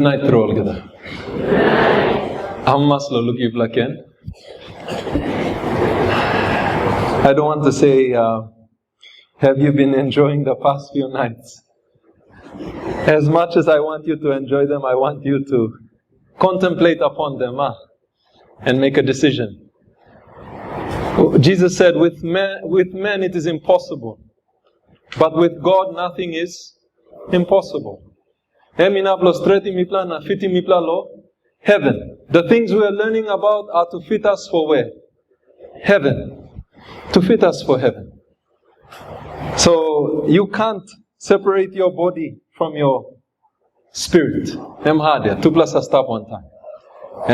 night roll kita. Ammas lo luki blaken. I don't want to say, have you been enjoying the past few nights? As much as I want you to enjoy them, I want you to contemplate upon them and make a decision. Jesus said, with men it is impossible, but with God nothing is impossible. Heaven. The things we are learning about are to fit us for where? Heaven. To fit us for heaven. So you can't separate your body from your spirit. And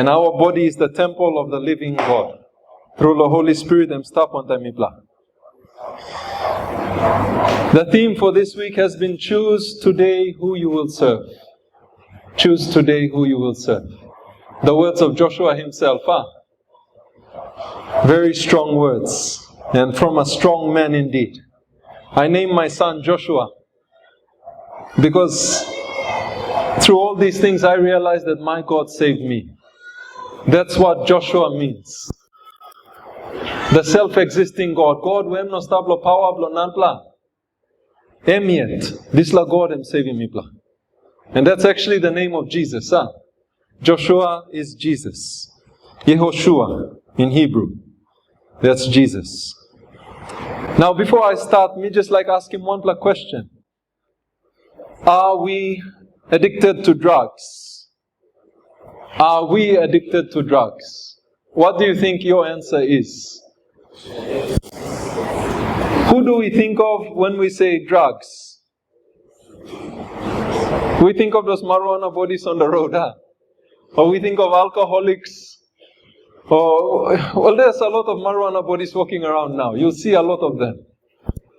our body is the temple of the living God. Through the Holy Spirit, the theme for this week has been choose today who you will serve. Choose today who you will serve. The words of Joshua himself very strong words, and from a strong man indeed. I named my son Joshua because through all these things I realized that my God saved me. That's what Joshua means. The self-existing God. God who no stablo power blo nanpla. Emiet. This la God am saving me pla. And that's actually the name of Jesus. Joshua is Jesus. Yehoshua in Hebrew. That's Jesus. Now before I start, me just like ask him one question. Are we addicted to drugs? Are we addicted to drugs? What do you think your answer is? Who do we think of when we say drugs? We think of those marijuana bodies on the road, or we think of alcoholics. Well, there's a lot of marijuana bodies walking around now. You'll see a lot of them.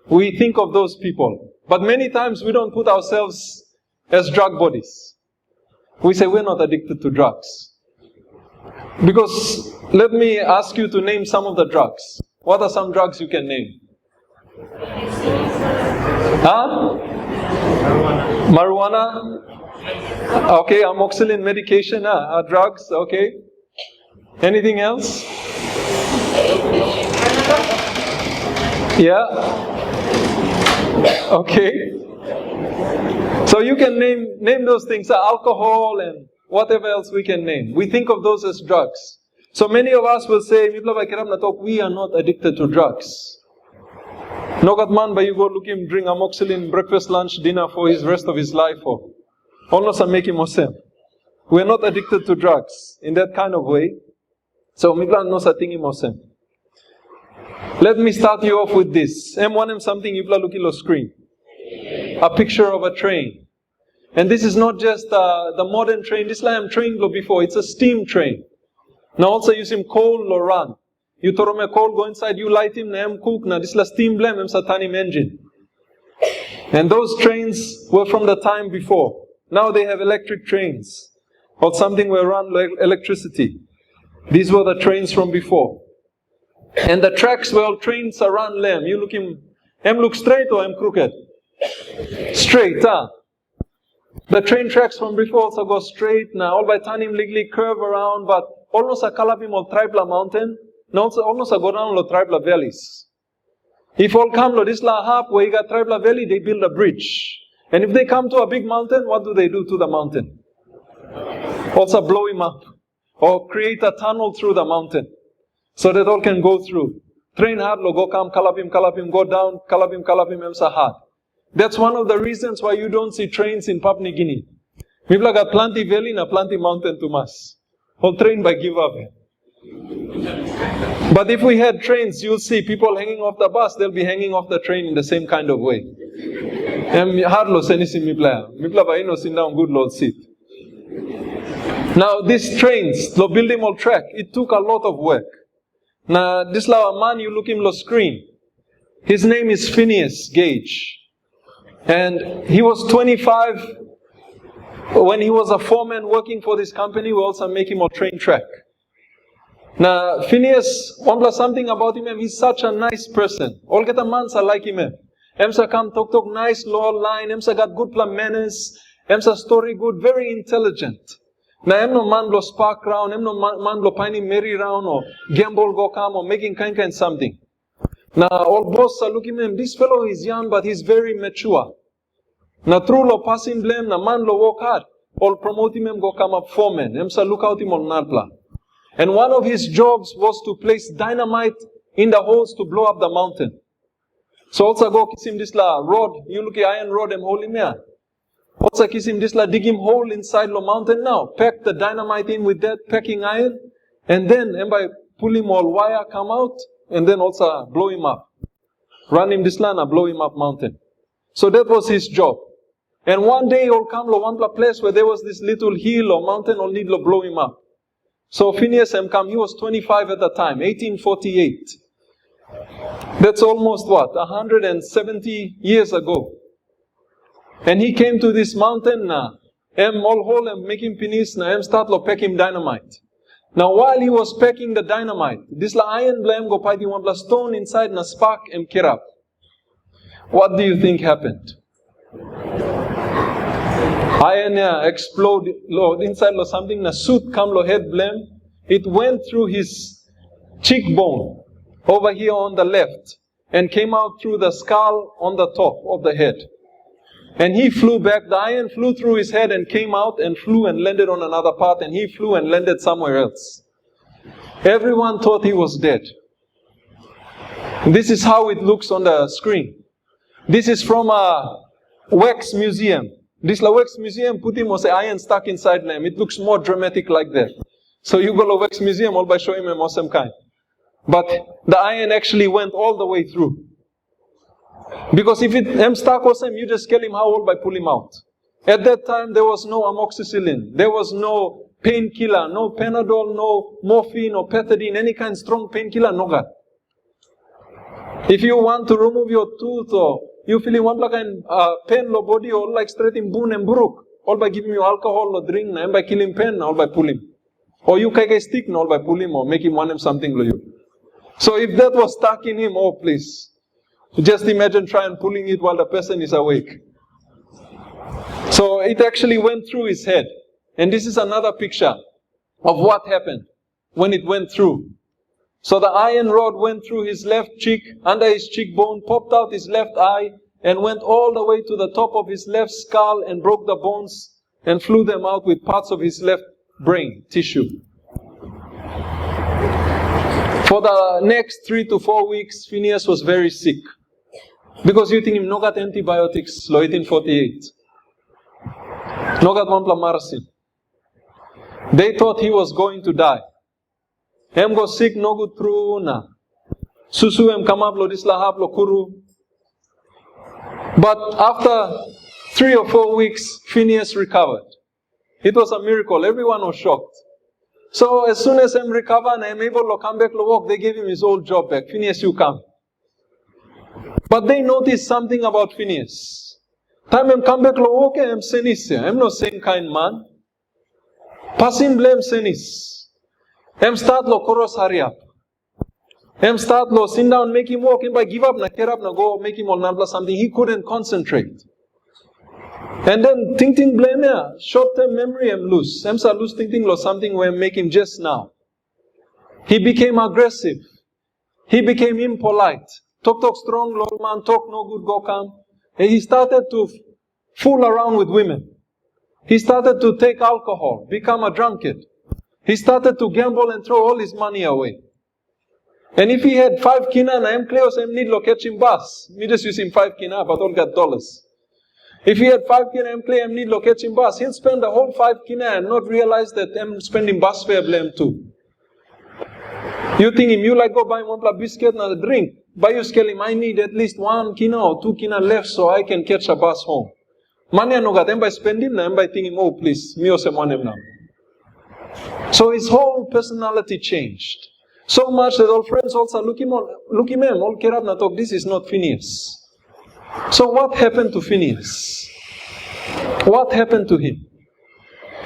We think of those people. But many times we don't put ourselves as drug bodies. We say we're not addicted to drugs. Because let me ask you to name some of the drugs. What are some drugs you can name? Marijuana? Okay, amoxicillin medication, drugs, okay. Anything else? Yeah? Okay. So you can name those things, alcohol and whatever else we can name. We think of those as drugs. So many of us will say, we are not addicted to drugs. Nogat man, but you go look him drink amoxicillin, breakfast, lunch, dinner for his rest of his life. Almost make him osem. We are not addicted to drugs in that kind of way. So let me start you off with this. M1M something you look at the screen. A picture of a train. And this is not just the modern train. This like I'm trained before. It's a steam train. Now also use him coal or run. You throw him a coal, go inside, you light him, na cook na. This is steam blame, em satanim engine. And those trains were from the time before. Now they have electric trains. Or something where run electricity. These were the trains from before. And the tracks, well, trains are run lem. You look him look straight or crooked? Straight, The train tracks from before also go straight now. All by tanim legally curve around, but almost a kalapim or tribla mountain. Now almost a go down lo tribla valleys. If all come lo this la hap where you got tribla valley, they build a bridge. And if they come to a big mountain, what do they do to the mountain? Also blow him up. Or create a tunnel through the mountain. So that all can go through. Train hard lo go come, kalapim, go down, kalapim, emsa hard. That's one of the reasons why you don't see trains in Papua New Guinea. People got plenty valley na plenty mountain to mass. Whole train by give up. But if we had trains, you'll see people hanging off the bus, they'll be hanging off the train in the same kind of way. Hard lo senisi mipla. Mipla ba ino sit down good Lord seat. Now these trains, lo build him all track, it took a lot of work. Now this la man you look him lo screen. His name is Phineas Gage. And he was 25 when he was a foreman working for this company. We also make him a train track. Now Phineas, one plus something about him, he's such a nice person. All get a man like him. Emsa come talk nice law line, Emsa got good manners. Emsa story good, very intelligent. Na emno man lo spark round, emno man lo piny merry round or gamble go come or making kind something. Now all boss are looking at him, this fellow is young but he's very mature. Na true lo passing blame, na man lo work hard. All promote him go come up foreman. Emsa look out him on Nadla. And one of his jobs was to place dynamite in the holes to blow up the mountain. So also go kiss him this la rod, you look at iron rod and hold him here. Also kiss him this la dig him hole inside the mountain now. Pack the dynamite in with that packing iron. And then by pull him all wire come out. And then also blow him up. Run him this land and blow him up mountain. So that was his job. And one day he'll come to one place where there was this little hill or mountain or need to blow him up. So Phineas come, he was 25 at the time, 1848. That's almost what, 170 years ago. And he came to this mountain now. All hole and make him penis na start to pack him dynamite. Now while he was packing the dynamite, this la iron blame go pai one plus stone inside na spark and kirap. What do you think happened? Iron explode inside lo something na suit come lo head blame. It went through his cheekbone over here on the left and came out through the skull on the top of the head. And he flew back. The iron flew through his head and came out and flew and landed on another part, and he flew and landed somewhere else. Everyone thought he was dead. This is how it looks on the screen. This is from a wax museum. This wax museum put him was iron stuck inside them. It looks more dramatic like that. So you go to wax museum all by showing him awesome kind. But the iron actually went all the way through. Because if it stuck was him, you just kill him how old by pull him out. At that time there was no amoxicillin, there was no painkiller, no Panadol, no morphine or pethidine, any kind of strong painkiller, no God. If you want to remove your tooth or you feel you want like pain lo body or like straight in boon and brook, all by giving you alcohol or drink, and by killing pain, all by pull him. Or you take a stick, all by pull him or make him want him something to you. So if that was stuck in him, oh please. Just imagine trying pulling it while the person is awake. So it actually went through his head. And this is another picture of what happened when it went through. So the iron rod went through his left cheek, under his cheekbone, popped out his left eye, and went all the way to the top of his left skull and broke the bones and flew them out with parts of his left brain tissue. For the next 3 to 4 weeks, Phineas was very sick. Because you think him no got antibiotics, lo 1848. No got one marsin. They thought he was going to die. Hem go sick, no good through na. Susu em come up lo dislahap lo kuru. But after 3 or 4 weeks, Phineas recovered. It was a miracle. Everyone was shocked. So as soon as I'm recovered and I'm able to come back to work, they gave him his old job back. Phineas, you come. But they noticed something about Phineas. Time I'm come back to work, I'm senis. I'm not same kind man. Pasim blame senis. I'm start lo koros hurry up. I'm start lo sit down, make him walk, and by give up, na care up, na go, make him all nabla something. He couldn't concentrate. And then think blame ya. Short-term memory I'm lose. I'm lose thinking lo something where make him just now. He became aggressive. He became impolite. Talk strong, Lord man, talk no good, go come. And he started to fool around with women. He started to take alcohol, become a drunkard. He started to gamble and throw all his money away. And if he had 5 kina, na em cleos em need lo catch him bus. Me just use him 5 kina, but all got dollars. If he had 5 kina, em clay em need lo catch him bus. He'll spend the whole 5 kina and not realize that I'm spending bus fare blame too. You think him, you like go buy one biscuit and a drink. Buy you scale him, I need at least 1 kina or 2 kina left so I can catch a bus home. Money no got, by spend him, na by think him, oh please, me also want him now. So his whole personality changed. So much that all friends also look him, all care up na talk, this is not Phineas. So what happened to Phineas? What happened to him?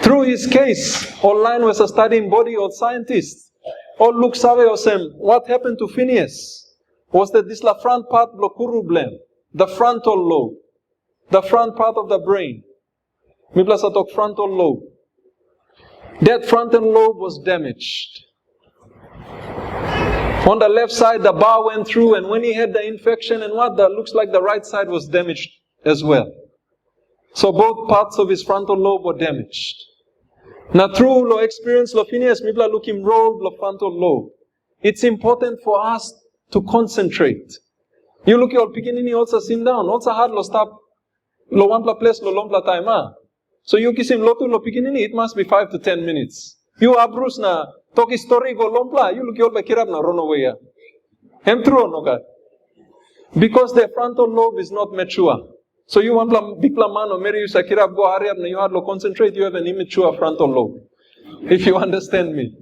Through his case, online was a studying body of scientists. All look sabe osem, what happened to Phineas? Was that this la front part blokuru blem, the frontal lobe, the front part of the brain. Mipla satok frontal lobe. That frontal lobe was damaged. On the left side, the bar went through, and when he had the infection and looks like the right side was damaged as well. So both parts of his frontal lobe were damaged. Now through lo experience lo Phineas Mipla look him roll lo frontal lobe. It's important for us to concentrate. You look your pikinini also sit down, also hard lo stop lo wampla place lo lompla time. So you kiss him lo tu lo pikinini, it must be 5 to 10 minutes. You abrus na toki story go lompla, you look your kirab na run away. Hem true no God. Because the frontal lobe is not mature. So you want bikla man or marry you sakirab go hurry up na you hard lo concentrate, you have an immature frontal lobe. If you understand me.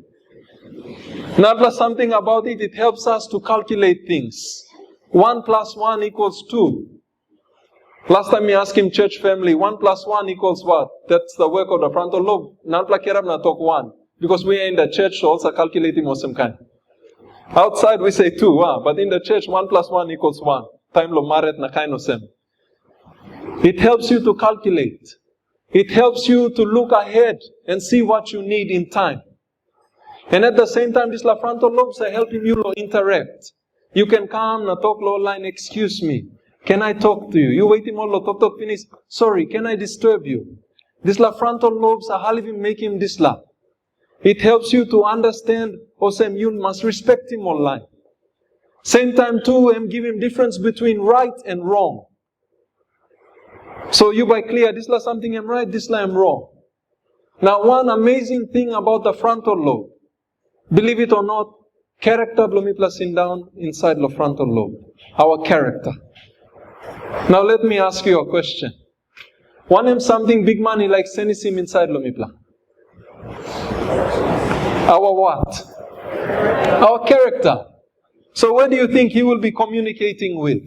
Not plus something about it, it helps us to calculate things. 1 plus 1 equals 2. Last time we asked him, church family, 1 plus 1 equals what? That's the work of the frontal lobe. Nalpla kerab na talk 1. Because we are in the church, so also calculating of some kind. Outside we say 2, but in the church 1 plus 1 equals 1. Time lo maret na kaino sem. It helps you to calculate. It helps you to look ahead and see what you need in time. And at the same time, these frontal lobes are helping you to interact. You can come, na talk low line, excuse me. Can I talk to you? You waiting all talk finish. Sorry, can I disturb you? These frontal lobes are halivim make him this la. It helps you to understand, Osem, you must respect him online. Same time too, give him difference between right and wrong. So you by clear, this la something I'm right, this la I'm wrong. Now one amazing thing about the frontal lobe, believe it or not, character blomipla sin down inside the frontal lobe. Our character. Now let me ask you a question. Want him something big money like senisim inside Lomipla? Our what? Our character. So where do you think he will be communicating with?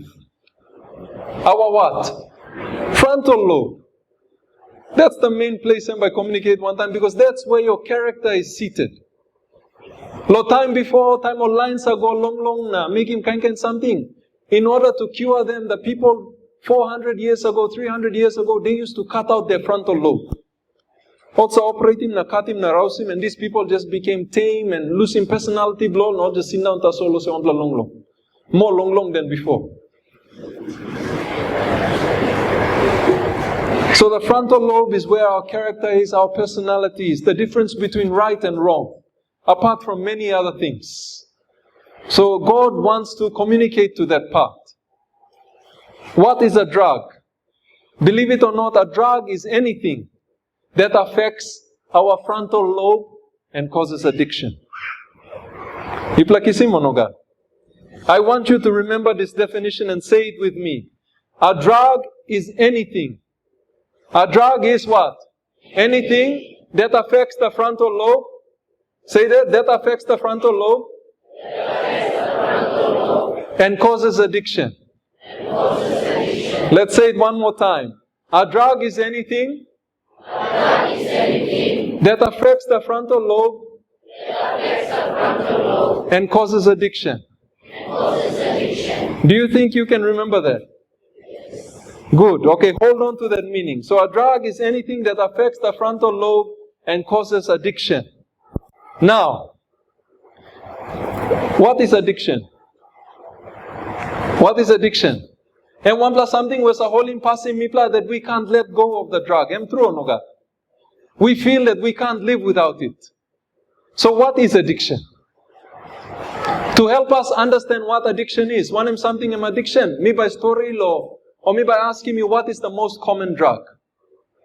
Our what? Frontal lobe. That's the main place I communicate one time because that's where your character is seated. Lo time before, time of lines ago, long na, make him kind something. In order to cure them, the people 400 years ago, 300 years ago, they used to cut out their frontal lobe. Also operate him, na cut him, na rouse him, and these people just became tame and losing personality blow, not just sit down, tasolo se long. More long than before. So the frontal lobe is where our character is, our personality is, the difference between right and wrong, apart from many other things. So God wants to communicate to that part. What is a drug? Believe it or not, a drug is anything that affects our frontal lobe and causes addiction. I want you to remember this definition and say it with me. A drug is anything. A drug is what? Anything that affects the frontal lobe. Say that affects the frontal lobe. And causes addiction. Let's say it one more time. A drug is anything that affects the frontal lobe and causes addiction. Do you think you can remember that? Good. Okay, hold on to that meaning. So a drug is anything that affects the frontal lobe and causes addiction. Now, what is addiction? What is addiction? And one plus something was a whole impassive mipla that we can't let go of the drug. We feel that we can't live without it. So what is addiction? To help us understand what addiction is, one something addiction, me by story law, or me by asking me what is the most common drug.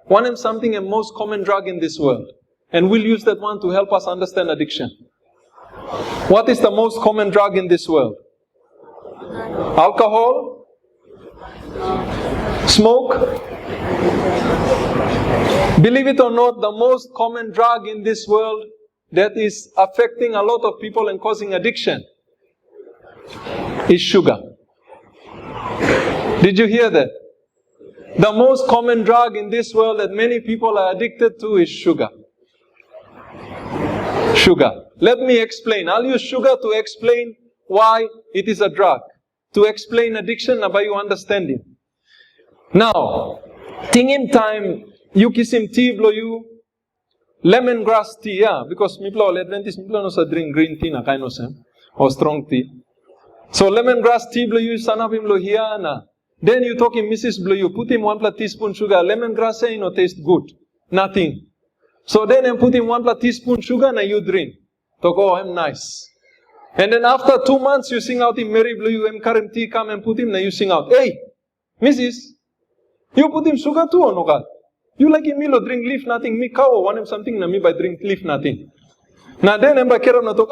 One something a most common drug in this world. And we'll use that one to help us understand addiction. What is the most common drug in this world? Alcohol? Smoke? Believe it or not, the most common drug in this world that is affecting a lot of people and causing addiction is sugar. Did you hear that? The most common drug in this world that many people are addicted to is sugar. Sugar. Let me explain. I'll use sugar to explain why it is a drug. To explain addiction by you understanding. Now, tingin time, You kiss him tea, blow you. Lemongrass tea, yeah. Because people are Adventist, people don't drink green tea, na kind of same. Or strong tea. So lemongrass tea, blow you, son of him, blow here, na. Then you talk him, Mrs. Blow, you put him 1 teaspoon sugar. Lemongrass say, no taste good. Nothing. So then you put him 1 teaspoon sugar, na you drink. Talk, oh, I'm nice. And then after 2 months, you sing out him, Mary Blue, you karim tea, come and put him, now you sing out, hey, Mrs., you put him sugar too or no God? You like him, Milo, drink leaf nothing, me cow, want him something, na me by drink leaf nothing. Now then, I'm kera na talk,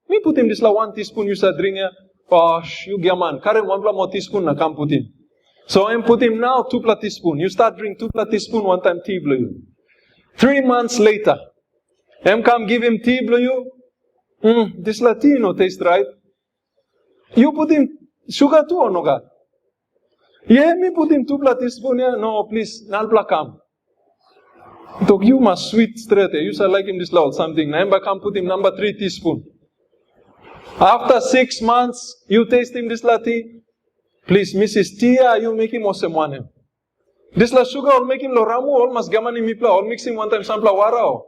me put him this 1 teaspoon, you say drink ya, you gaman, karim 1 more teaspoon, na come put him. So I'm put him now 2 teaspoon, you start drink 2 teaspoon 1 time tea, blow you. 3 months later, I'm come give him tea, blow you. This Latino taste right. You put in sugar too or no God? Yeah, me put in 2 teaspoon. Yeah, no, please, nalpla come. Talk you must sweet straight. You say like him this loud something. Number come put him number 3 teaspoon. After 6 months, you taste him this lati. Please, Mrs. Tia, you make him osemwane. This la sugar will make him lo ramu almost gamani mipla or mix him 1 time sampla warao.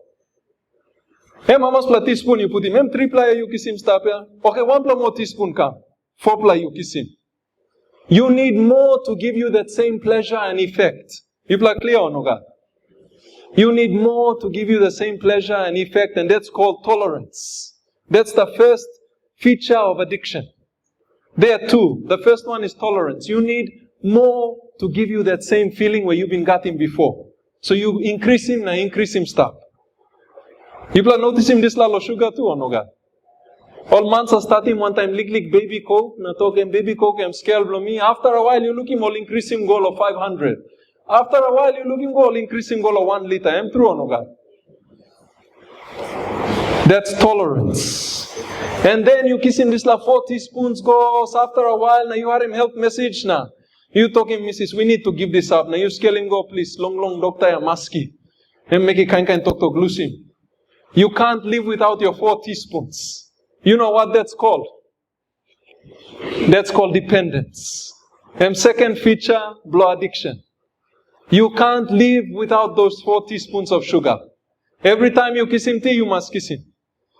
Mamas pla teaspoon you put him. 3 pla you kiss him stop ya. Okay, 1 more teaspoon come. 4 pla you kiss him. You need more to give you that same pleasure and effect. You pla clear or no God? You need more to give you the same pleasure and effect, and that's called tolerance. That's the first feature of addiction. There are 2. The first one is tolerance. You need more to give you that same feeling where you've been got him before. So you increase him stop. People are noticing this lalo sugar too or no God? All months are starting 1 time lick baby coke, na talking baby coke and scale blow me. After a while you look him all increase him goal of 500. After a while you look him go all increase him goal of 1 liter. I'm true or no God? That's tolerance. And then you kiss him this la 4 teaspoons goes. After a while now you have him help message now. You talk him, Mrs. We need to give this up. Now you scale him go please. Long doctor ya maski. And make it kind talk lose him. You can't live without your 4 teaspoons. You know what that's called? That's called dependence. And second feature, blow addiction. You can't live without those 4 teaspoons of sugar. Every time you kiss him tea, you must kiss him.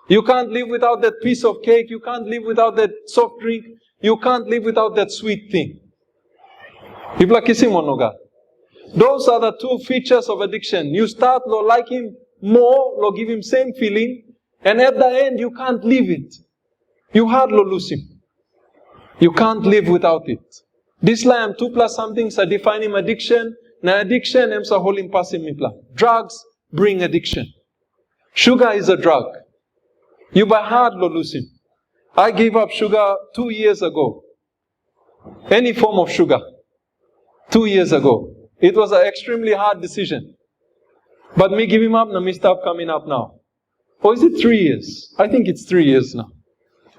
You can't live without that piece of cake. You can't live without that soft drink. You can't live without that sweet thing. People are kissing or no God? Those are the 2 features of addiction. You start to like him more, lo give him same feeling, and at the end you can't leave it. You hard lo lose him. You can't live without it. This lamb 2 plus something sa define him addiction. Na addiction em sa holding pass him mipla. Drugs bring addiction. Sugar is a drug. You by hard lo lose him. I gave up sugar 2 years ago. Any form of sugar. 2 years ago. It was an extremely hard decision. But me give him up, now me stop coming up now. Or is it 3 years? I think it's 3 years now.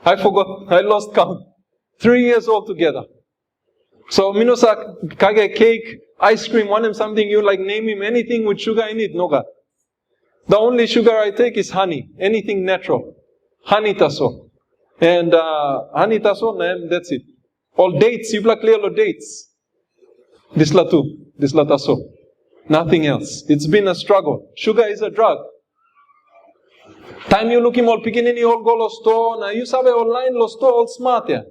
I forgot, I lost count. 3 years altogether. So, minosa kage cake, ice cream, want him something you like, name him anything with sugar in it, no God. The only sugar I take is honey, anything natural. Honey taso. And honey taso, that's it. All dates, you plak clear dates. This la too, this la taso. Nothing else. It's been a struggle. Sugar is a drug. Time you look him all pikinini all go lo store. Now you sabe online lo store all smart ya.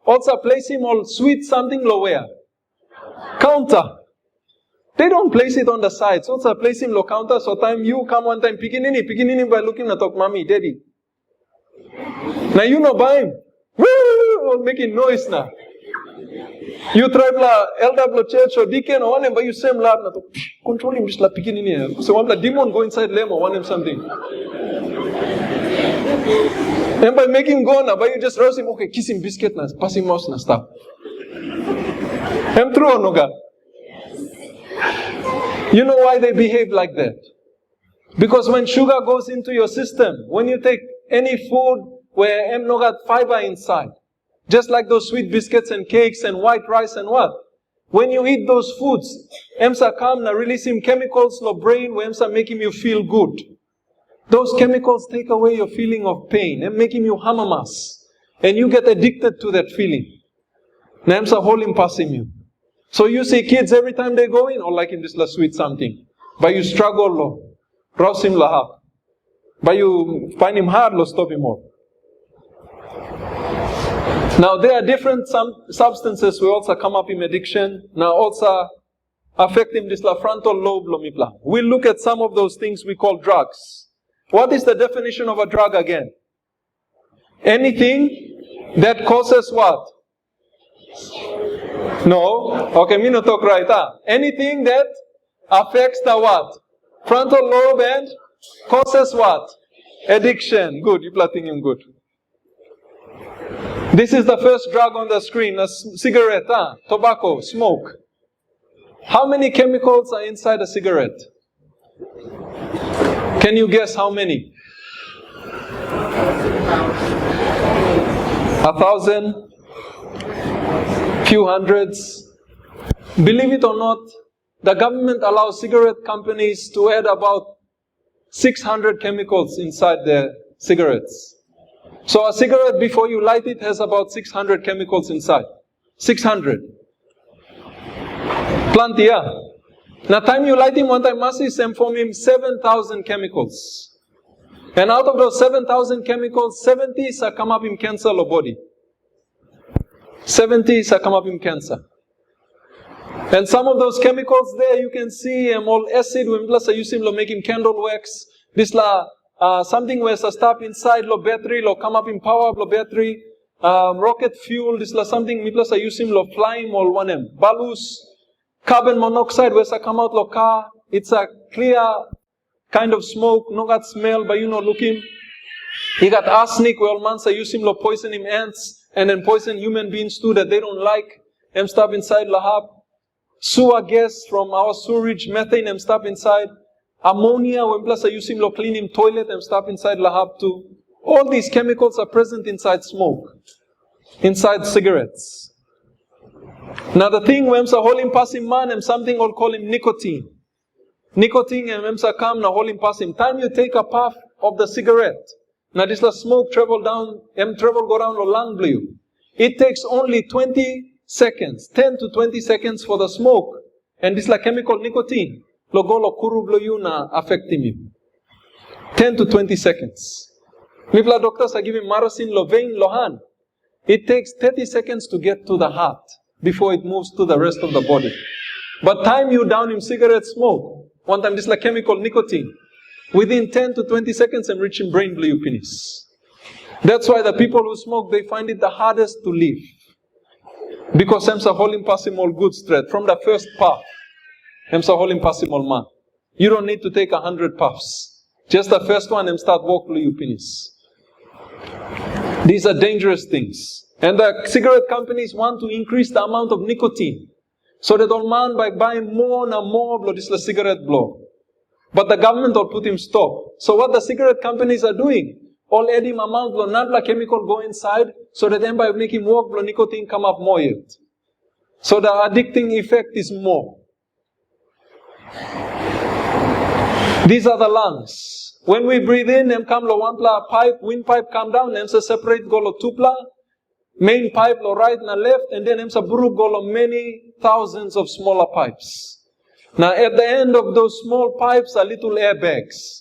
Also place him all sweet something lo where? Counter. They don't place it on the sides. Also place him lo counter. So time you come 1 time pikinini by looking at talk mommy, daddy. Now you know buy him. Woo! Making noise now. You try la elder church or deacon or one, but you same lab na to control him just la picking in here. So one la demon go inside them or want him something. And by making go na, but you just rouse him, okay, kiss him biscuit na, pass him mouse na stop. Am true or no God? You know why they behave like that? Because when sugar goes into your system, when you take any food where no got fiber inside, just like those sweet biscuits and cakes and white rice and what? When you eat those foods, EMSA come na releasing chemicals in the brain where EMSA making you feel good. Those chemicals take away your feeling of pain and making you hamamas. And you get addicted to that feeling. Na EMSA holding passing you. So you see kids every time they go in, or like in this last sweet something. But you struggle lo. Rouse him lahap. But you find him hard lo, stop him all. Now there are different substances we also come up in addiction. Now also affecting this la frontal lobe lo mipla. We'll look at some of those things we call drugs. What is the definition of a drug again? Anything that causes what? No. Okay, me no talk right. Anything that affects the what? Frontal lobe and causes what? Addiction. Good, you platting him good. This is the first drug on the screen, a cigarette, tobacco, smoke. How many chemicals are inside a cigarette? Can you guess how many? 1,000? Few hundreds? Believe it or not, the government allows cigarette companies to add about 600 chemicals inside their cigarettes. So a cigarette, before you light it, has about 600 chemicals inside. 600. Plenty, yeah. Now time you light him, one time must inform him 7,000 chemicals. And out of those 7,000 chemicals, 70 are come up in cancer or body. 70 are come up in cancer. And some of those chemicals there, you can see all acid, when plus use him to make him candle wax. This la something where a stop inside lo battery, lo come up in power lo battery, rocket fuel, this la something me plus I use him lo flame or one m. Balus, carbon monoxide where a come out lo car, it's a clear kind of smoke, no got smell, but you know look him. He got arsenic where all months I use him lo poison him ants and then poison human beings too that they don't like. Em stop inside lahab. Sewer gas from our sewerage, methane em stop inside. Ammonia, when plus I use him to clean him toilet and stuff inside lahab too. All these chemicals are present inside smoke, inside cigarettes. Now the thing when sa hol him pass him man and something all call him nicotine. Nicotine and when sa come na hol him pass him. Time you take a puff of the cigarette. Now this la smoke travel down, travel go down the lung blue. It takes only 20 seconds, 10 to 20 seconds for the smoke. And this la chemical nicotine. Logolo kurublo yuna affecting him. 10 to 20 seconds. Mipla doctors are giving marasin lo vein lohan. It takes 30 seconds to get to the heart before it moves to the rest of the body. But time you down in cigarette smoke, one time this like chemical nicotine, within 10 to 20 seconds I'm reaching brain blue penis. That's why the people who smoke, they find it the hardest to live. Because I'm holding passing all good straight from the first puff. I'm holding passing all man. You don't need to take 100 puffs. Just the first one and start walk blue penis. These are dangerous things. And the cigarette companies want to increase the amount of nicotine. So that all man by buying more and more blow this cigarette blow. But the government will put him stop. So what the cigarette companies are doing, all add him amount blow not like chemical go inside, so that then by making more blow nicotine come up more yet. So the addicting effect is more. These are the lungs. When we breathe in, them come lo one pla pipe, wind pipe come down, them se separate go lo two pla, main pipe lo right and left, and then them se buru go lo many thousands of smaller pipes. Now at the end of those small pipes are little airbags.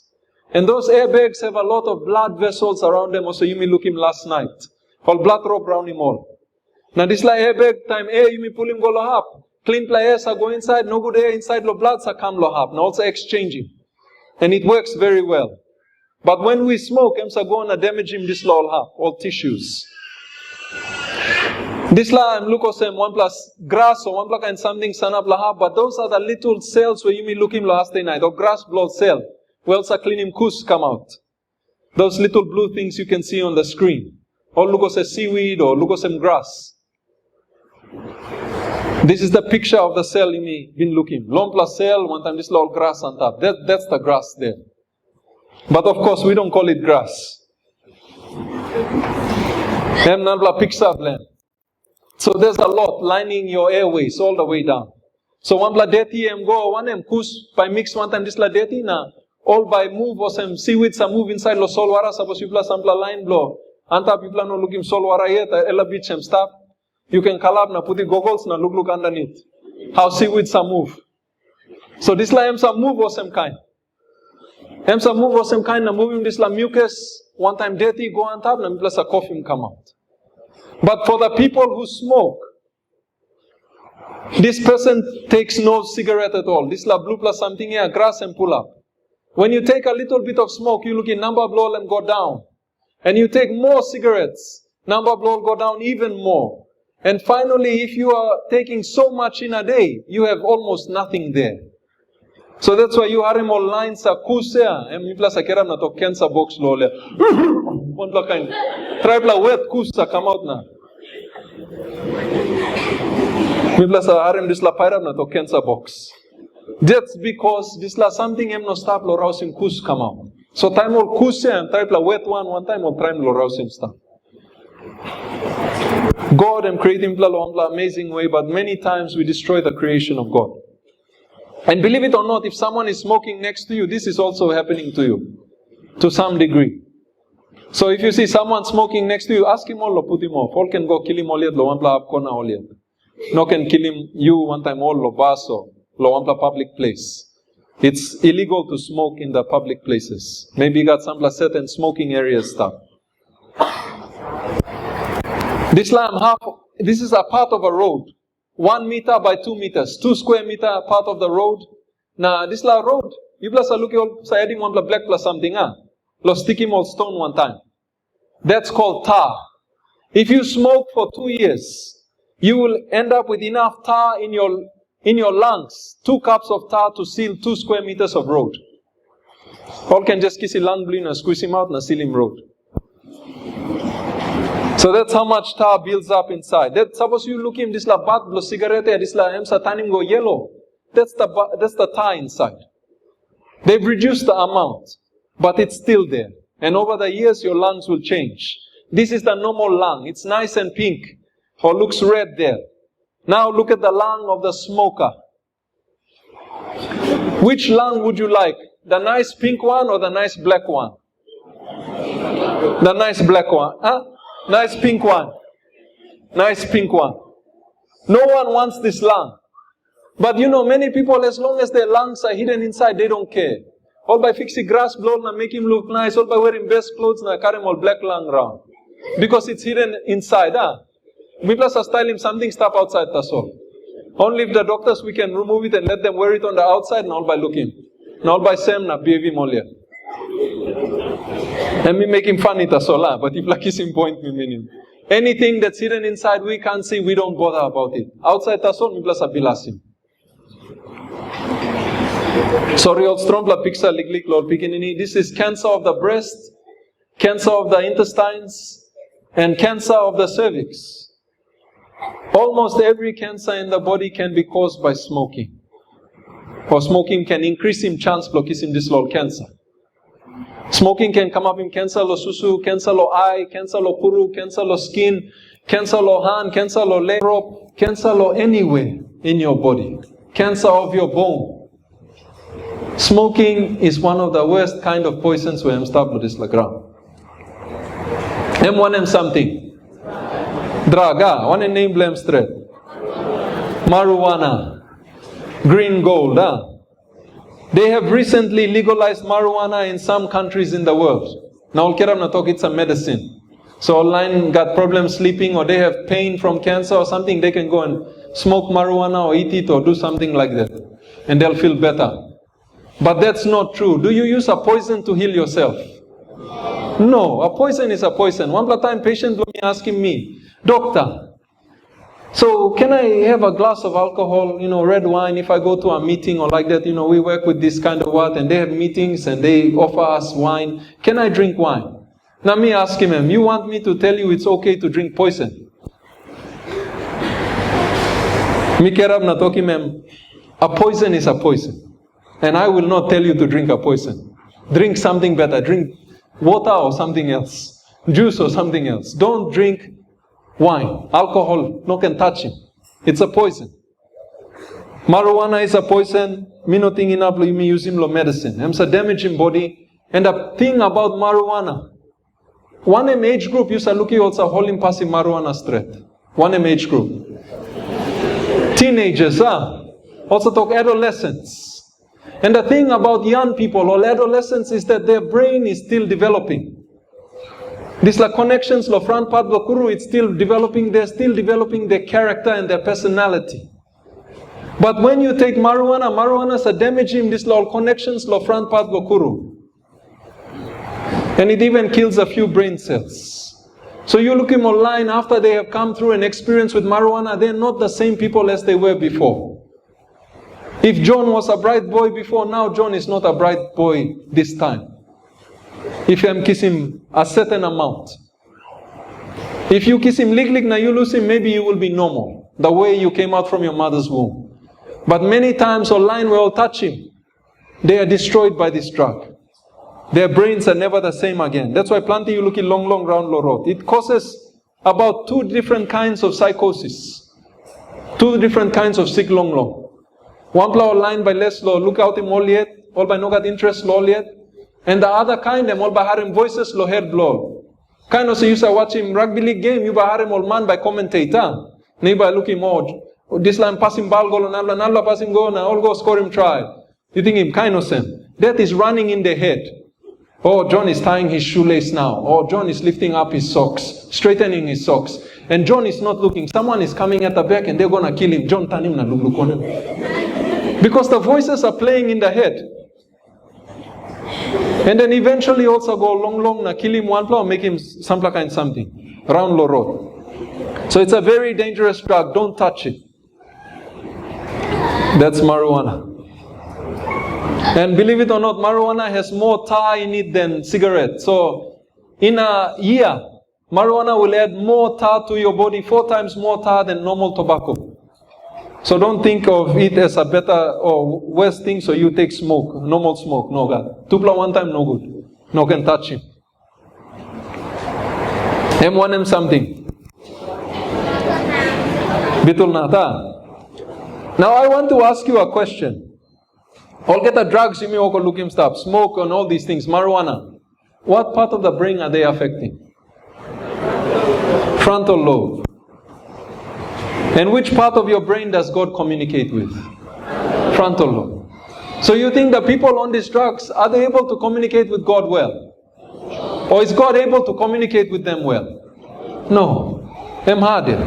And those airbags have a lot of blood vessels around them. Also you may look him last night. All blood rope around him all. Now this la airbag time air you may pull him go lo up. Clean players are go inside, no good air inside lo blood sa come lo up. Now also exchanging. And it works very well. But when we smoke, emsa go on damaging this lo all tissues. This la I'm look osem 1 plus grass or 1 plus and something sanap lahab, but those are the little cells where you may look him last night, or grass blood cell. We also clean him kus come out. Those little blue things you can see on the screen. Or look osem seaweed or look osem grass. This is the picture of the cell you may been looking. Long plus cell, one time this little grass on top. That's the grass there. But of course we don't call it grass. So there's a lot lining your airways all the way down. So one bla dirty go one kus by mix one time this la dirty na all by move or some seaweed some move inside lo solwara suppose you plus some line blow. Anta people no looking solwara yet ella beach some stuff. You can collab na put the goggles na look underneath. How seaweed some move. So this la emsa move or some kind. Emsa move or some kind na moving this la mucus. One time dirty go on top na plus a coffee come out. But for the people who smoke, this person takes no cigarette at all. This la blue plus something here, grass and pull up. When you take a little bit of smoke, you look in number blow and go down. And you take more cigarettes, number blow go down even more. And finally, if you are taking so much in a day, you have almost nothing there. So that's why you have all lines sa kusea. And you plus a keram na to cancer box lole. One block kind. Try pla wet kusa come out na. We plus a harem this la pyram na to cancer box. That's because this la something em no stop lo rousing kus come out. So time all kusea and try pla wet one time or time lo rousing stop. God am creating pla amazing way, but many times we destroy the creation of God. And believe it or not, if someone is smoking next to you, this is also happening to you, to some degree. So if you see someone smoking next to you, ask him all, put him off. All can go kill him all yet, lo wampla apkona all yet. No can kill him, you one time all lo baso, lo wampla public place. It's illegal to smoke in the public places. Maybe you got some certain smoking areas stuff. This is a part of a road. 1 meter by 2 meters, 2 square meter part of the road. Now this la road, you plus a look sa adding one black plus something lo stick him all stone one time. That's called tar. If you smoke for 2 years, you will end up with enough tar in your lungs, 2 cups of tar to seal 2 square meters of road. All can just kiss him lung bleed and squeeze him out and seal him road. So that's how much tar builds up inside. That suppose you look him this la bat blo cigarette, this la em satanim go yellow. That's the tar inside. They've reduced the amount, but it's still there. And over the years your lungs will change. This is the normal lung. It's nice and pink, or looks red there. Now look at the lung of the smoker. Which lung would you like? The nice pink one or the nice black one? The nice black one. Huh? Nice pink one. Nice pink one. No one wants this lung. But you know, many people, as long as their lungs are hidden inside, they don't care. All by fixing grass blow na make him look nice, all by wearing best clothes na carry him all black lung round. Because it's hidden inside. We plus style him something stuff outside, that's all. Only if the doctors we can remove it and let them wear it on the outside, and all by looking. And all by Sam na behave him all here. And me make him funny, that's all. But if like him point me meaning. Anything that's hidden inside we can't see, we don't bother about it. Outside that's all, me plus abilasim. Sorry, old strombla pixa liglik lord pikinini. This is cancer of the breast, cancer of the intestines, and cancer of the cervix. Almost every cancer in the body can be caused by smoking. Or smoking can increase him chance blockis him this lord cancer. Smoking can come up in cancer lo susu, cancer lo eye, cancer lo puru, cancer lo skin, cancer lo hand, cancer lo leg, cancer lo anywhere in your body. Cancer of your bone. Smoking is one of the worst kind of poisons where I'm stable this la ground. M1 M something. Draga, one name blame straight. Marijuana. Green gold, They have recently legalized marijuana in some countries in the world. Now all keram na talk it's a medicine. So online got problems sleeping or they have pain from cancer or something, they can go and smoke marijuana or eat it or do something like that. And they'll feel better. But that's not true. Do you use a poison to heal yourself? No, a poison is a poison. One time patient will be asking me, doctor, so can I have a glass of alcohol, red wine if I go to a meeting or like that, we work with this kind of what and they have meetings and they offer us wine. Can I drink wine? Now me ask him, you want me to tell you it's okay to drink poison? Me kerab na toki mem, a poison is a poison. And I will not tell you to drink a poison. Drink something better. Drink water or something else. Juice or something else. Don't drink wine. Alcohol, no can touch him. It's a poison. Marijuana is a poison. Me no think enough, me use him lo medicine. It's a damage in body. And the thing about marijuana, one age group, you say, look, you also holding passing marijuana straight. One age group. Teenagers, also talk adolescents. And the thing about young people or adolescents is that their brain is still developing. This like connections, lo front part lo kuru, it's still developing. They're still developing their character and their personality. But when you take marijuana is a damaging this lo connections, lo front part lo kuru. And it even kills a few brain cells. So you look him online after they have come through an experience with marijuana, they're not the same people as they were before. If John was a bright boy before, now John is not a bright boy this time. If you kiss him a certain amount. If you kiss him lig now you lose him, maybe you will be normal. The way you came out from your mother's womb. But many times online we all touch him. They are destroyed by this drug. Their brains are never the same again. That's why plenty you look at long round low road. It causes about 2 different kinds of psychosis. 2 different kinds of sick long. One plow line by less law, look out him all yet, all by no got interest law yet. And the other kind, them all by harim voices lo head blow. Kind of so you say watch him rugby league game, you by harim all man by commentator. Neighbor look him out. This line passing ball go nalla passing go now all go score him try. You think him kind of same. That is running in their head. Oh, John is tying his shoelace now. Oh, John is lifting up his socks, straightening his socks. And John is not looking. Someone is coming at the back and they're going to kill him. John turn him na look on him. Because the voices are playing in the head. And then eventually also go long na kill him one plow, make him some kind something. Round low road. So it's a very dangerous drug. Don't touch it. That's marijuana. And believe it or not, marijuana has more tar in it than cigarette. So in a year, marijuana will add more tar to your body, 4 times more tar than normal tobacco. So don't think of it as a better or worse thing, so you take smoke, normal smoke, no God. Tupla one time, no good. No can touch him. M1M something. Bitul nata. Now I want to ask you a question. All get the drugs, you may all look him stuff, smoke and all these things, marijuana. What part of the brain are they affecting? Frontal lobe. And which part of your brain does God communicate with? Frontal lobe. So you think the people on these drugs, are they able to communicate with God well? Or is God able to communicate with them well? No. Them harder.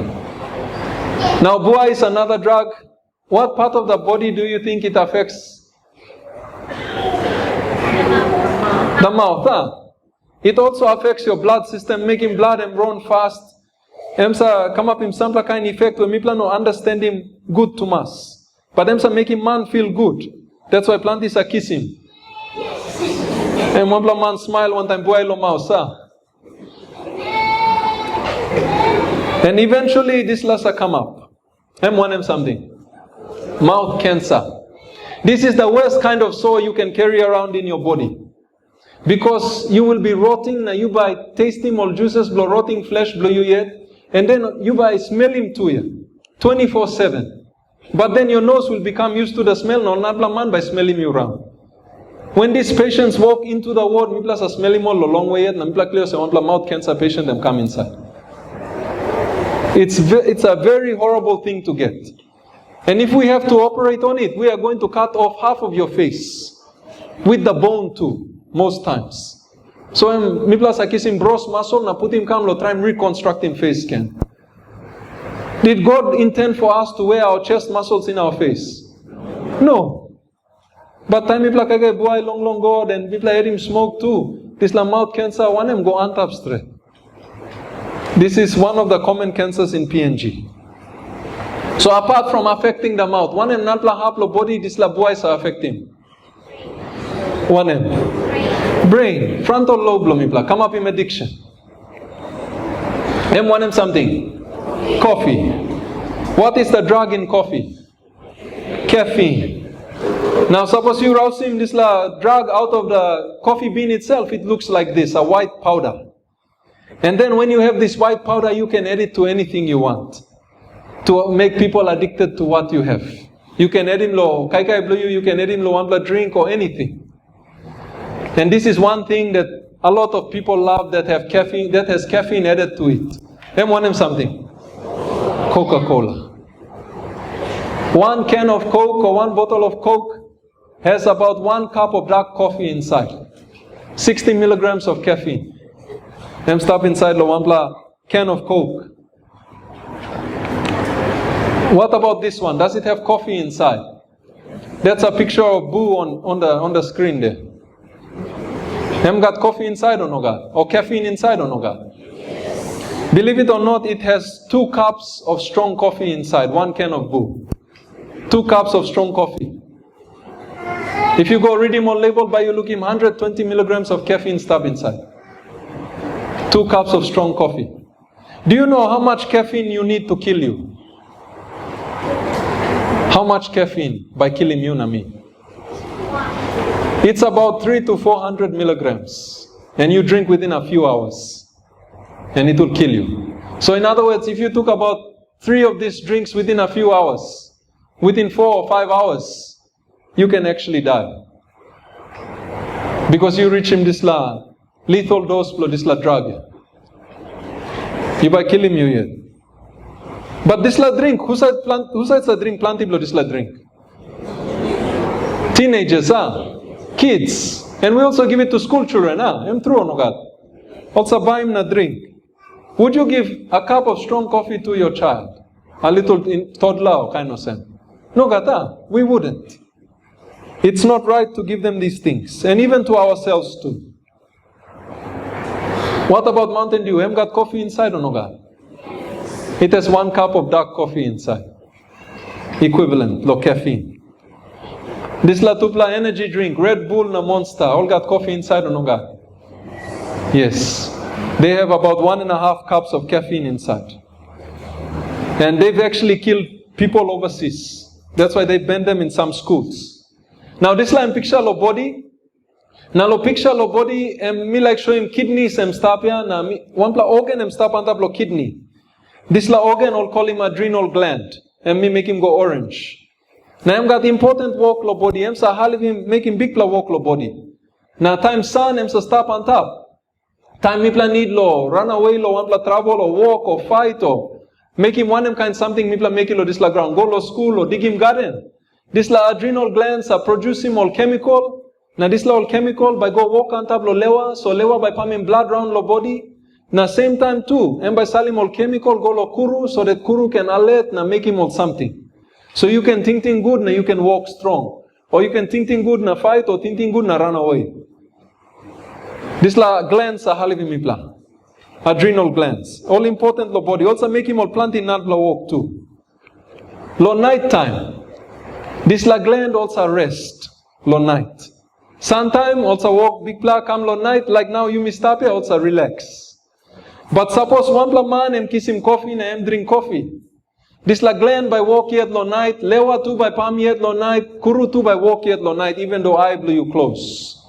Now Bua is another drug. What part of the body do you think it affects? The mouth, huh? It also affects your blood system, making blood and run fast. Emsa come up in some kind of effect where people no understand him good to mass. But emsa making man feel good. That's why planties are kiss him. And one man smile one time, boy lo mouse, huh? And eventually this lassa come up. M1M something. Mouth cancer. This is the worst kind of sore you can carry around in your body. Because you will be rotting, now you by tasting all juices, blow rotting flesh, blow you yet. And then you by smell him to you. 24/7. But then your nose will become used to the smell, no nabla man by smelling you around. When these patients walk into the ward, mi plus a smell him all a long way yet, na mi plus clear say one mouth cancer patient, them come inside. It's a very horrible thing to get. And if we have to operate on it, we are going to cut off half of your face. With the bone too, most times. So mi plus a kiss him bros muscle, na put him come lo try and reconstruct him face scan. Did God intend for us to wear our chest muscles in our face? No. But time mi plus kage boy long God and mi plus hear him smoke too. This la mouth cancer, one him go antap straight. This is one of the common cancers in PNG. So apart from affecting the mouth, one and nalpla haplo body, this la boys are affecting. One M. Brain, frontal lobe lumipla, come up in addiction. M1M something. Coffee. What is the drug in coffee? Caffeine. Now suppose you rouse him this la drug out of the coffee bean itself, it looks like this, a white powder. And then when you have this white powder, you can add it to anything you want. To make people addicted to what you have. You can add in lo kai kai blue, you can add in lo one blood drink or anything. And this is one thing that a lot of people love that have caffeine, that has caffeine added to it. M1M something. Coca-Cola. One can of Coke or one bottle of Coke has about 1 cup of dark coffee inside. 60 milligrams of caffeine. Them stuff inside lo wampla can of Coke. What about this one? Does it have coffee inside? That's a picture of Boo on the screen there. Them got coffee inside or no God? Or caffeine inside or no God? Yes. Believe it or not, it has 2 cups of strong coffee inside, 1 can of Boo. 2 cups of strong coffee. If you go read him on label, by you look him 120 milligrams of caffeine stuff inside. 2 cups of strong coffee. Do you know how much caffeine you need to kill you? How much caffeine by killing you and me? It's about 300 to 400 milligrams. And you drink within a few hours. And it will kill you. So in other words, if you took about 3 of these drinks within a few hours, within 4 or 5 hours, you can actually die. Because you reach him this lethal dose of this drug. You by kill him you yet. But this drink, who said the drink planty blow this drink? Teenagers, kids. And we also give it to school children, I'm true or no God? Also buy him a drink. Would you give a cup of strong coffee to your child? A little toddler or kind of thing? No God, we wouldn't. It's not right to give them these things. And even to ourselves too. What about Mountain Dew? Have got coffee inside or no God? It has 1 cup of dark coffee inside. Equivalent, low caffeine. This La Tupla energy drink, Red Bull and Monster, all got coffee inside or no God? Yes. They have about 1.5 cups of caffeine inside. And they've actually killed people overseas. That's why they banned them in some schools. Now this line picture lo body. Now lo picture lo body, me like show him kidneys and stapia. Na one pla organ and stap on top lo kidney. This la organ I'll call him adrenal gland. And me make him go orange. Now I'm got important work lo body. I'm sa halve him make him big pla work lo body. Now time sun I'm sa stap on top. Time me pla need lo run away lo one pla travel or walk or fight or make him one him kind something me pla make it lo this la ground. Go lo school or dig him garden. This la adrenal glands are producing all chemical. Now this la all chemical by go walk on top lo lewa. So lewa by pumping blood round lo body. Now same time too. And by salim all chemical go lo kuru. So that kuru can alert na make him all something. So you can think good na you can walk strong. Or you can think good na fight or think good na run away. This la glands are halivim mipla. Adrenal glands. All important lo body. Also make him all plenty not lo walk too. Lo night time. This la gland also rest. Lo night. Sometime also walk big pla come lo night. Like now you mistap here also relax. But suppose one pla man em kiss him coffee na em drink coffee. This la gland by walk yet lo night. Lewa too by palm yet lo night. Kuru too by walk yet lo night. Even though eye blue you close.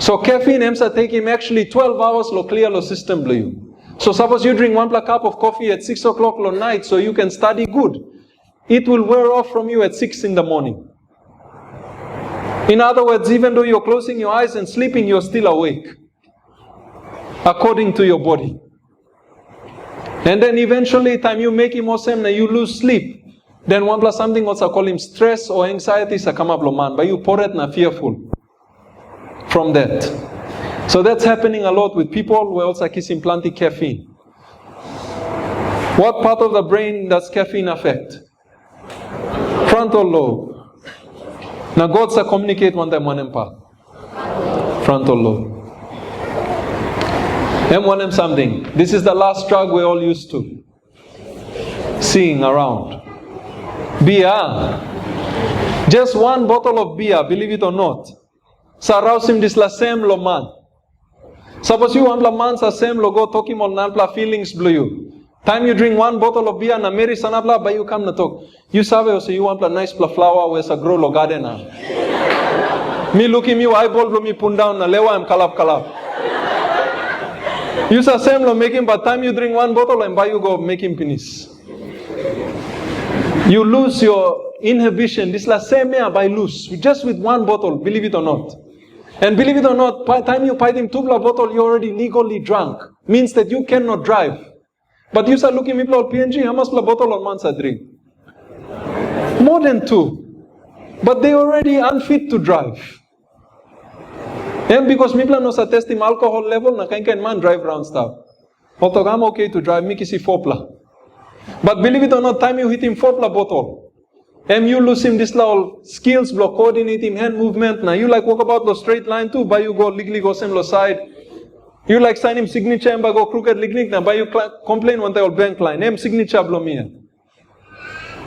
So caffeine emsa take him actually 12 hours lo clear lo system blue you. So suppose you drink 1 cup of coffee at 6 o'clock lo night so you can study good. It will wear off from you at 6 in the morning. In other words, even though you're closing your eyes and sleeping, you're still awake. According to your body. And then eventually, time you make him awesome, you lose sleep. Then 1 plus something also call him stress or anxiety sa come up lo man. But you pour it na fearful. From that. So that's happening a lot with people who also kissing plenty caffeine. What part of the brain does caffeine affect? Frontal lobe. Now God sa communicate one time one part. Frontal lobe. M1M something. This is the last drug we're all used to. Seeing around. Beer. Just 1 bottle of beer, believe it or not. Sa rausim this la same lo man. Suppose you want la man sa same lo go talk him on nanpla feelings blue you. Time you drink 1 bottle of beer na Mary sanapla by you come na talk. You sabe o say you want la nice pla flower where sa grow lo garden na. Me look him you eyeball blow me put down na lewa am kalap. You sa same lo make him but time you drink 1 bottle and by you go make him finish. You lose your inhibition. This la same by lose. Just with 1 bottle, believe it or not. And believe it or not, by the time you buy him 2 bottle, you're already legally drunk. Means that you cannot drive. But you start looking at PNG, how much bottle on man's drink? More than 2. But they already unfit to drive. And because mipla no sa test him alcohol level, na kain man drive around stuff. Although I'm okay to drive, miki si fopla. But believe it or not, time you hit him fopla bottle. And you lose him this little skills, block coordinate him, hand movement. Now you like walk about the straight line too, but you go ligli go same lo side. You like sign him signature and go crooked ligli, now but you complain one time bank line. Him signature blomia.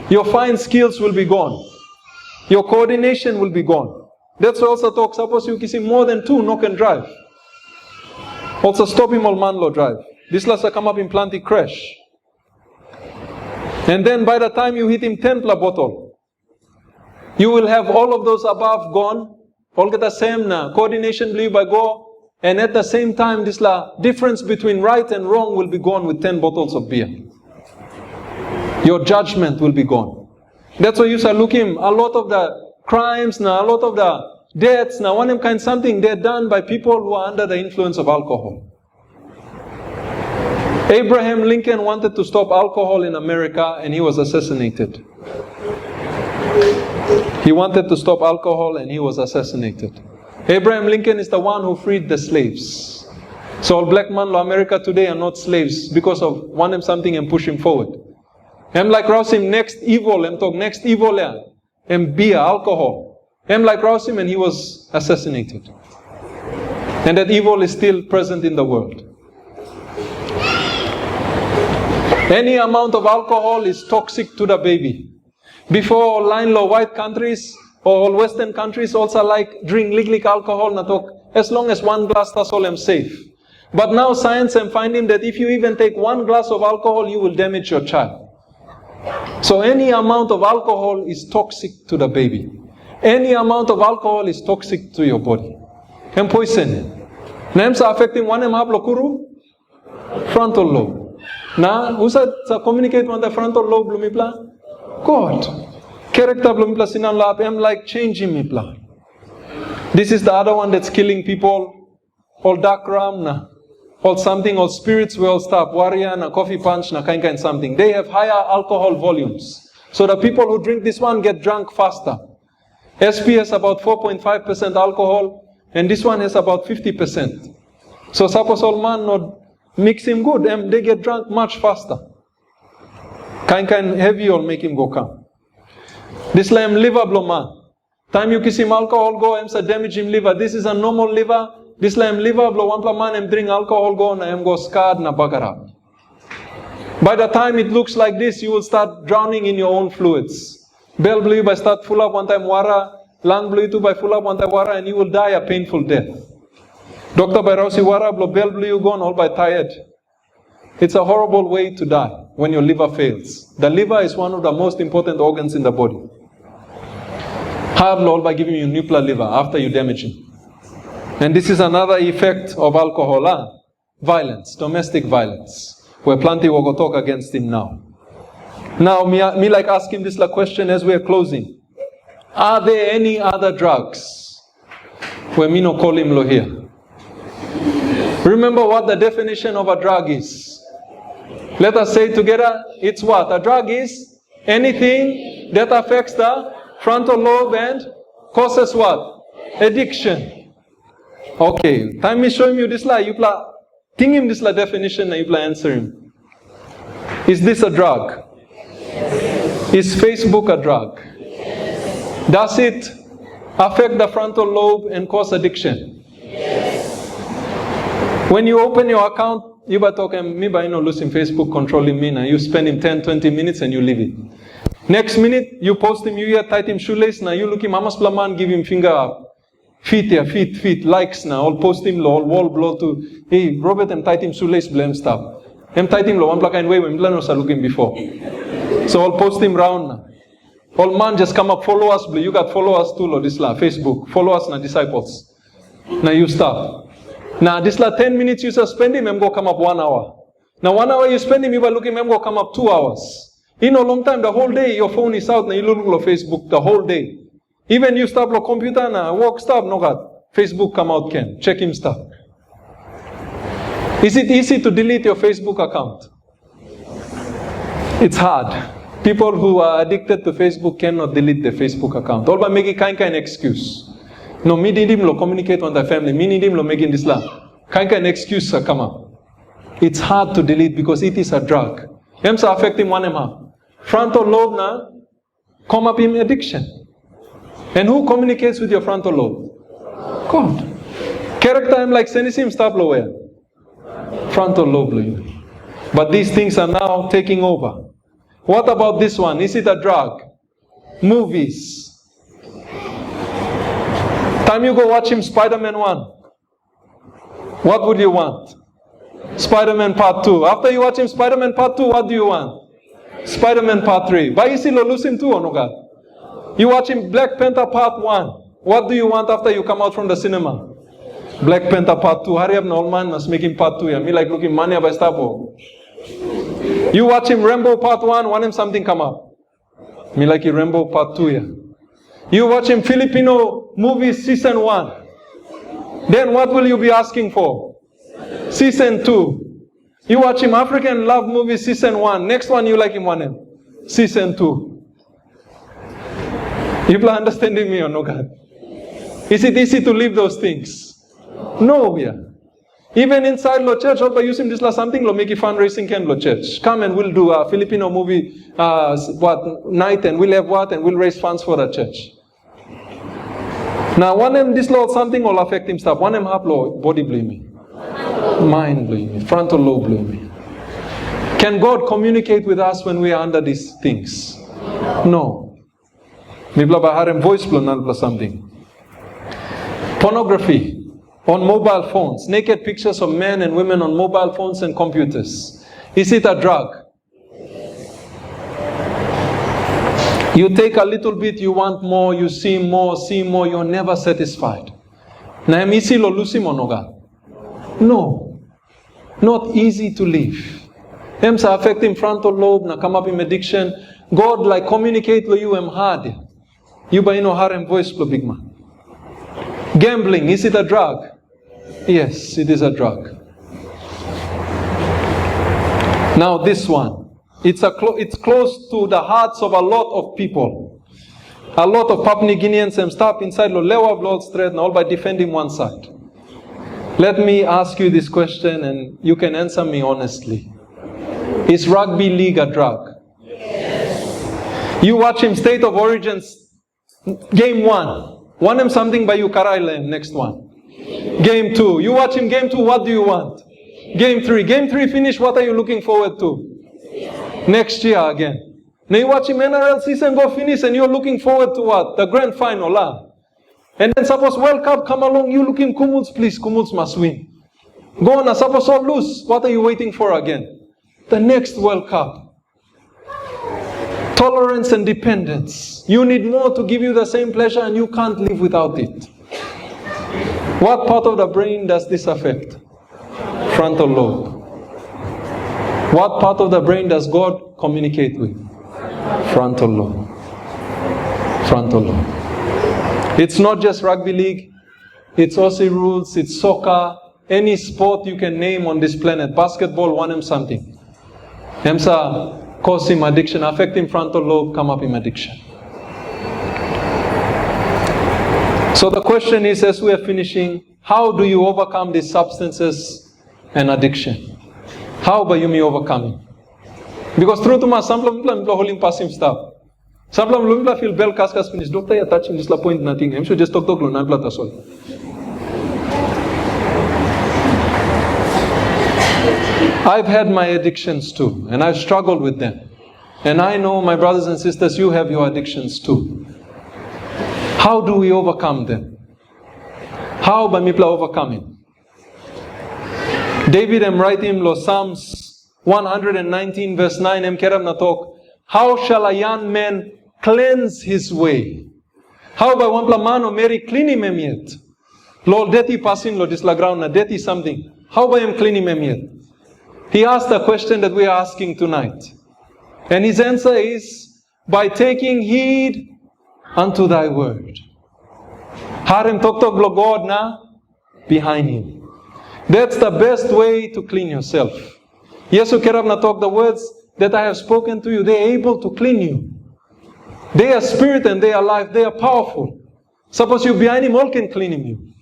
Your fine skills will be gone. Your coordination will be gone. That's why also talk, suppose you kiss him more than 2, no can drive. Also stop him all man lo drive. This last come up in plenty crash. And then by the time you hit him 10 pla bottle, you will have all of those above gone. All get the same na coordination believe by go. And at the same time, this la difference between right and wrong will be gone with 10 bottles of beer. Your judgment will be gone. That's why you say, look him, a lot of the crimes, now a lot of the deaths, now one kind something they're done by people who are under the influence of alcohol. Abraham Lincoln wanted to stop alcohol in America and he was assassinated. He wanted to stop alcohol and he was assassinated. Abraham Lincoln is the one who freed the slaves. So all black men in America today are not slaves because of want him something and push him forward. I'm like rouse him next evil, I'm talk next evil and beer, alcohol. I'm like rouse him and he was assassinated. And that evil is still present in the world. Any amount of alcohol is toxic to the baby. Before line law white countries or all Western countries also like drink lick alcohol na talk as long as 1 glass that's all I'm safe. But now science am finding that if you even take 1 glass of alcohol you will damage your child. So any amount of alcohol is toxic to the baby. Any amount of alcohol is toxic to your body. And poison. Names are affecting one and a half lokuru frontal lobe. Now, who's that communicate on the frontal lobe lumipla? God. Character lumipla sinan lab am like changing mipla. This is the other one that's killing people. All dark ram na. Or something, or spirits will stop, warrior, na coffee punch, na kind something. They have higher alcohol volumes. So the people who drink this one get drunk faster. SP has about 4.5% alcohol, and this one has about 50%. So suppose all man not mix him good, and they get drunk much faster. Kind heavy or make him go come. This lamb liver blow man. Time you kiss him alcohol go, and say damage him liver. This is a normal liver. This la liver blow one man and drink alcohol go na go scarred na bagara. By the time it looks like this, you will start drowning in your own fluids. Bell blue by start full up one time wara, lung blue too by full up one time wara, and you will die a painful death. Doctor by Rausi wara blow bell blue gone all by tired. It's a horrible way to die when your liver fails. The liver is one of the most important organs in the body. Hard all by giving you nuclear liver after you damage it. And this is another effect of alcohol, violence, domestic violence, where plenty will go talk against him now. Now, me like ask him this question as we are closing. Are there any other drugs? Where me no call him lo here. Remember what the definition of a drug is. Let us say together, it's what? A drug is anything that affects the frontal lobe and causes what? Addiction. Okay, time me showing you this you pla think him this definition and you pla answer him. Is this a drug? Yes. Is Facebook a drug? Yes. Does it affect the frontal lobe and cause addiction? Yes. When you open your account, you ba talking me by losing Facebook controlling me now. You spend him 10-20 minutes and you leave it. Next minute you post him, you here tight him shoelace now you look him mamas plaman give him finger up. Feet, likes now, all post him lo, all wall blow to, hey, Robert, I'm tight him shoelace, blame stuff. I'm tight him lo, one plug and way, when Blanos are looking before. So all post him round now. All man just come up, follow us, you got followers too, lo, this la, Facebook, follow us now, disciples. Now you stop. Now this la 10 minutes you spend him, I'm go come up 1 hour. Now 1 hour you spend him, you look him, I'm go come up 2 hours. In a long time, the whole day, your phone is out, now you look at Facebook the whole day. Even you stop the computer now, walk stop, no God. Facebook come out can. Check him stop. Is it easy to delete your Facebook account? It's hard. People who are addicted to Facebook cannot delete their Facebook account. All by making kind excuse. No, me need him lo communicate on the family. Me need him lo making this love. Kind excuse come up. It's hard to delete because it is a drug. It's affecting one half. Frontal lobe na come up in addiction. And who communicates with your frontal lobe? God. Character I'm like senisim stop lower. Frontal lobe. But these things are now taking over. What about this one? Is it a drug? Movies. Time you go watch him Spider-Man 1. What would you want? Spider-Man Part 2. After you watch him Spider-Man Part 2, what do you want? Spider-Man Part 3. But you see lo lose him too, no God. You watch him Black Panther Part 1. What do you want after you come out from the cinema? Black Panther Part 2. Hurry up, no man must make him Part 2. Yeah. Me like looking money by Stapo. You watch him Rambo Part 1, want him something come up. Me like you Rambo Part 2. Yeah. You watch him Filipino movies Season 1. Then what will you be asking for? Season 2. You watch him African love movies Season 1. Next one you like him want him. Season 2. People are understanding me or no, God? Is it easy to leave those things? No, yeah. Even inside Lo Church, by using this last something, lo make fundraising can Lo Church. Come and we'll do a Filipino movie night and we'll have what and we'll raise funds for the church. Now one of this law something will affect him stuff. One of half law body blaming. Mind blaming. Frontal lobe blaming. Can God communicate with us when we are under these things? No. Voice something. Pornography. On mobile phones, naked pictures of men and women on mobile phones and computers. Is it a drug? You take a little bit, you want more, you see more, you're never satisfied. No. Not easy to live. Emsa affecting frontal lobe, na come up in addiction. God like communicate with you hard. You by no harem voice big man. Gambling, is it a drug? Yes, it is a drug. Now this one, it's close to the hearts of a lot of people. A lot of Papua New Guineans and stop inside the level of Lord's thread all by defending one side. Let me ask you this question and you can answer me honestly. Is rugby league a drug? Yes. You watch him State of Origins, Game 1. Want him something by you Karailem, next one. Game 2. You watch him Game 2, what do you want? Game 3. Game 3 finish, what are you looking forward to? Next year again. Now you watch him NRL season go finish and you're looking forward to what? The grand final. And then suppose World Cup come along, you looking Kumuls, please, Kumuls must win. Go on, suppose all lose, what are you waiting for again? The next World Cup. Tolerance and dependence. You need more to give you the same pleasure and you can't live without it. What part of the brain does this affect? Frontal lobe. What part of the brain does God communicate with? Frontal lobe. Frontal lobe. It's not just rugby league. It's Aussie rules. It's soccer. Any sport you can name on this planet. Basketball, want him something. Hemsa cause him addiction, affect him frontal lobe, come up in addiction. So the question is, as we are finishing, how do you overcome these substances and addiction? How by you may overcome it? Because through to my sample holding passive stuff. Sample lumla feel bell cascas finish. Doctor, you touching this la point nothing. I'm sure just talk non plata sol. I've had my addictions too, and I've struggled with them. And I know, my brothers and sisters, you have your addictions too. How do we overcome them? How by mipla overcoming? David am writing lo Psalms 119 verse 9 em keram na talk. How shall a young man cleanse his way? How by one mano Mary clean him yet? Lo deti passing lo dislaground na deti something. How by him clean him yet? He asked the question that we are asking tonight. And his answer is, by taking heed unto thy word. Harem tok tok lo God na behind him. That's the best way to clean yourself. Yesu kerab na talk the words, that I have spoken to you, they are able to clean you. They are spirit and they are life. They are powerful. Suppose you're behind him, all can clean him you.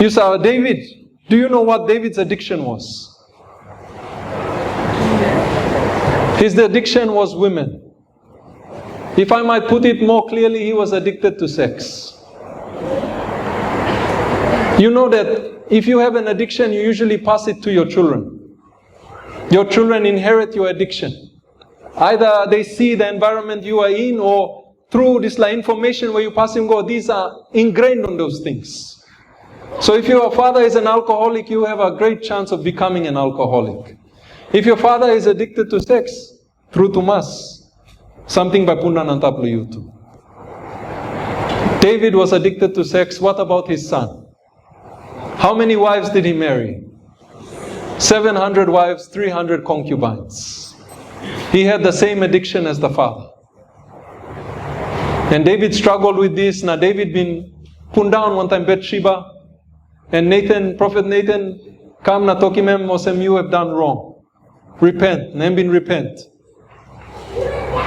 You say, David, do you know what David's addiction was? His addiction was women. If I might put it more clearly, he was addicted to sex. You know that if you have an addiction, you usually pass it to your children. Your children inherit your addiction. Either they see the environment you are in, or through this information where you pass him, these are ingrained on those things. So if your father is an alcoholic, you have a great chance of becoming an alcoholic. If your father is addicted to sex, through to mass, something by Pundanantaplu you too. David was addicted to sex. What about his son? How many wives did he marry? 700 wives, 300 concubines. He had the same addiction as the father. And David struggled with this. Now David been put down one time, Bathsheba. And Prophet Nathan, come na tokimem mosem, you have done wrong. Repent. Nembin repent.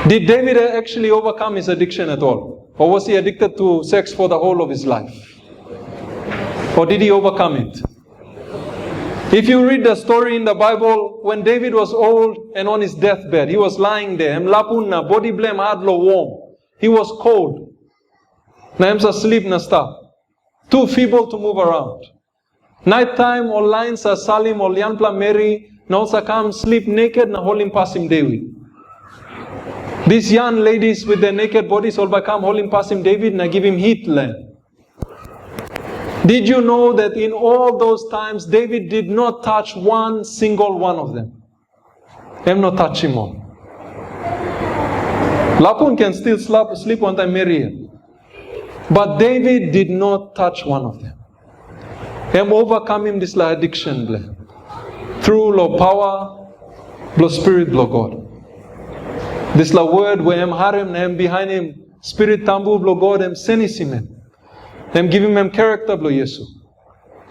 Did David actually overcome his addiction at all? Or was he addicted to sex for the whole of his life? Or did he overcome it? If you read the story in the Bible, when David was old and on his deathbed, he was lying there, mlapunna, body blame hadlo warm. He was cold. Naim's asleep na stop. Too feeble to move around. Nighttime or lines are salim or lianpla Mary, now come sleep naked na holim pasim David. These young ladies with their naked bodies all become holim pasim David na give him heat land. Did you know that in all those times, David did not touch one single one of them? Hem not touch him all. Lapun can still sleep one time marry. But David did not touch one of them. Hem overcome him this addiction bleh. Through law power, blow spirit, blow God. This la word where hem harem hem behind him, spirit tambu blow God hem senisim. Hem give him character blow Yesu.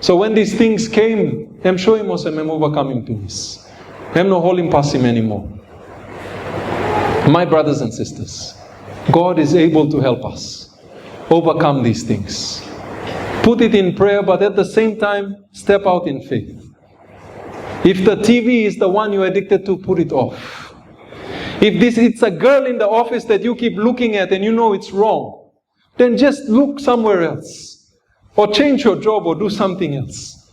So when these things came, hem show him also hem overcome him peace. Hem no hold him past him anymore. My brothers and sisters, God is able to help us overcome these things. Put it in prayer, but at the same time, step out in faith. If the TV is the one you're addicted to, put it off. If it's a girl in the office that you keep looking at and you know it's wrong, then just look somewhere else. Or change your job or do something else.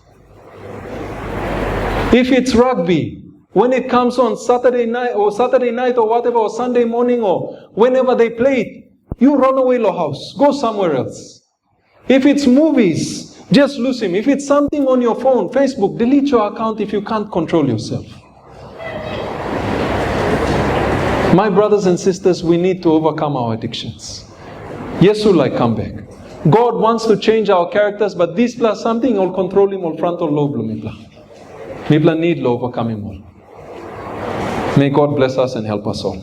If it's rugby, when it comes on Saturday night or whatever, or Sunday morning or whenever they play it, you run away to house. Go somewhere else. If it's movies, just lose him. If it's something on your phone, Facebook, delete your account if you can't control yourself. My brothers and sisters, we need to overcome our addictions. Yesu like come back. God wants to change our characters, but this plus something will control him all front or low blue mipla. Mipla need to overcome him all. May God bless us and help us all.